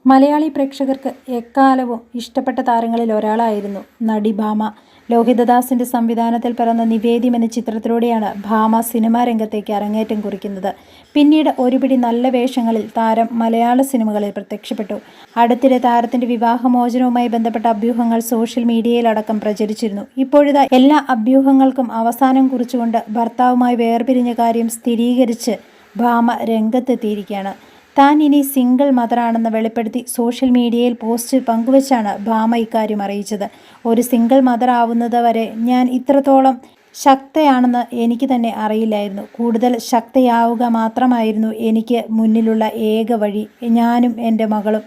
മലയാളി പ്രേക്ഷകർക്ക് എക്കാലവും ഇഷ്ടപ്പെട്ട താരങ്ങളിൽ ഒരാളായിരുന്നു നടി ഭാമ. ലോഹിതദാസിന്റെ സംവിധാനത്തിൽ പിറന്ന നിവേദ്യം എന്ന ചിത്രത്തിലൂടെയാണ് ഭാമ സിനിമാ രംഗത്തേക്ക് അരങ്ങേറ്റം കുറിക്കുന്നത്. പിന്നീട് ഒരുപിടി നല്ല വേഷങ്ങളിൽ താരം മലയാള സിനിമകളിൽ പ്രത്യക്ഷപ്പെട്ടു. അടുത്തിടെ താരത്തിന്റെ വിവാഹമോചനവുമായി ബന്ധപ്പെട്ട അഭ്യൂഹങ്ങൾ സോഷ്യൽ മീഡിയയിലടക്കം പ്രചരിച്ചിരുന്നു. ഇപ്പോഴിതാ എല്ലാ അഭ്യൂഹങ്ങൾക്കും അവസാനം കുറിച്ചുകൊണ്ട് ഭർത്താവുമായി വേർപിരിഞ്ഞ കാര്യം സ്ഥിരീകരിച്ച് ഭാമ രംഗത്തെത്തിയിരിക്കുകയാണ്. താൻ ഇനി സിംഗിൾ മദറാണെന്ന് വെളിപ്പെടുത്തി സോഷ്യൽ മീഡിയയിൽ പോസ്റ്റ് പങ്കുവച്ചാണ് ഭാമ ഇക്കാര്യം അറിയിച്ചത്. ഒരു സിംഗിൾ മദർ ആവുന്നത് വരെ ഞാൻ ഇത്രത്തോളം ശക്തയാണെന്ന് എനിക്ക് തന്നെ അറിയില്ലായിരുന്നു. കൂടുതൽ ശക്തയാവുക മാത്രമായിരുന്നു എനിക്ക് മുന്നിലുള്ള ഏക വഴി, ഞാനും എൻ്റെ മകളും.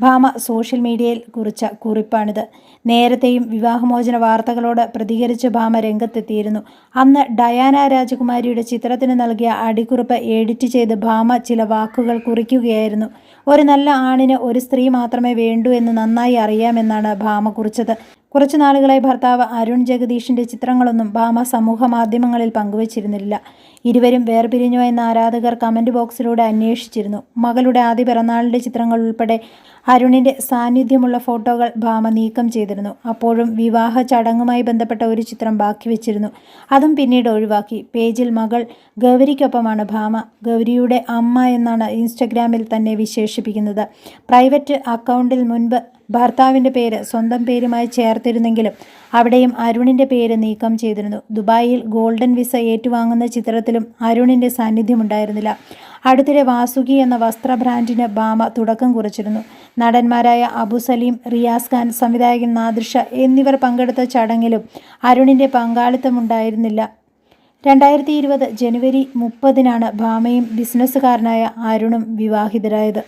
ഭാമ സോഷ്യൽ മീഡിയയിൽ കുറിച്ച കുറിപ്പാണിത്. നേരത്തെയും വിവാഹമോചന വാർത്തകളോട് പ്രതികരിച്ച് ഭാമ രംഗത്തെത്തിയിരുന്നു. അന്ന് ഡയാന രാജകുമാരിയുടെ ചിത്രത്തിന് നൽകിയ അടിക്കുറിപ്പ് എഡിറ്റ് ചെയ്ത് ഭാമ ചില വാക്കുകൾ കുറിക്കുകയായിരുന്നു. ഒരു നല്ല ആണിന് ഒരു സ്ത്രീ മാത്രമേ വേണ്ടൂ എന്ന് നന്നായി അറിയാമെന്നാണ് ഭാമ കുറിച്ചത്. കുറച്ചു നാളുകളായി ഭർത്താവ് അരുൺ ജഗദീഷിൻ്റെ ചിത്രങ്ങളൊന്നും ഭാമ സമൂഹ മാധ്യമങ്ങളിൽ പങ്കുവച്ചിരുന്നില്ല. ഇരുവരും വേർപിരിഞ്ഞോ എന്ന ആരാധകർ കമൻറ്റ് ബോക്സിലൂടെ അന്വേഷിച്ചിരുന്നു. മകളുടെ ആദ്യ പിറന്നാളിൻ്റെ ചിത്രങ്ങൾ ഉൾപ്പെടെ അരുണിൻ്റെ സാന്നിധ്യമുള്ള ഫോട്ടോകൾ ഭാമ നീക്കം ചെയ്തിരുന്നു. അപ്പോഴും വിവാഹ ചടങ്ങുമായി ബന്ധപ്പെട്ട ഒരു ചിത്രം ബാക്കി വെച്ചിരുന്നു. അതും പിന്നീട് ഒഴിവാക്കി. പേജിൽ മകൾ ഗൗരിക്കൊപ്പമാണ് ഭാമ. ഗൗരിയുടെ അമ്മ എന്നാണ് ഇൻസ്റ്റഗ്രാമിൽ തന്നെ വിശേഷിപ്പിക്കുന്നത്. പ്രൈവറ്റ് അക്കൗണ്ടിൽ മുൻപ് ഭർത്താവിൻ്റെ പേര് സ്വന്തം പേരുമായി ചേർത്തിരുന്നെങ്കിലും അവിടെയും അരുണിൻ്റെ പേര് നീക്കം ചെയ്തിരുന്നു. ദുബായിൽ ഗോൾഡൻ വിസ ഏറ്റുവാങ്ങുന്ന ചിത്രത്തിലും അരുണിൻ്റെ സാന്നിധ്യമുണ്ടായിരുന്നില്ല. അടുത്തിടെ വാസുകി എന്ന വസ്ത്ര ബ്രാൻഡിന് ഭാമ തുടക്കം കുറിച്ചിരുന്നു. നടന്മാരായ അബു സലീം, റിയാസ് ഖാൻ, സംവിധായകൻ നാദിർഷ എന്നിവർ പങ്കെടുത്ത ചടങ്ങിലും അരുണിൻ്റെ പങ്കാളിത്തമുണ്ടായിരുന്നില്ല. 2020 ജനുവരി 30-നാണ് ഭാമയും ബിസിനസ്സുകാരനായ അരുണും വിവാഹിതരായത്.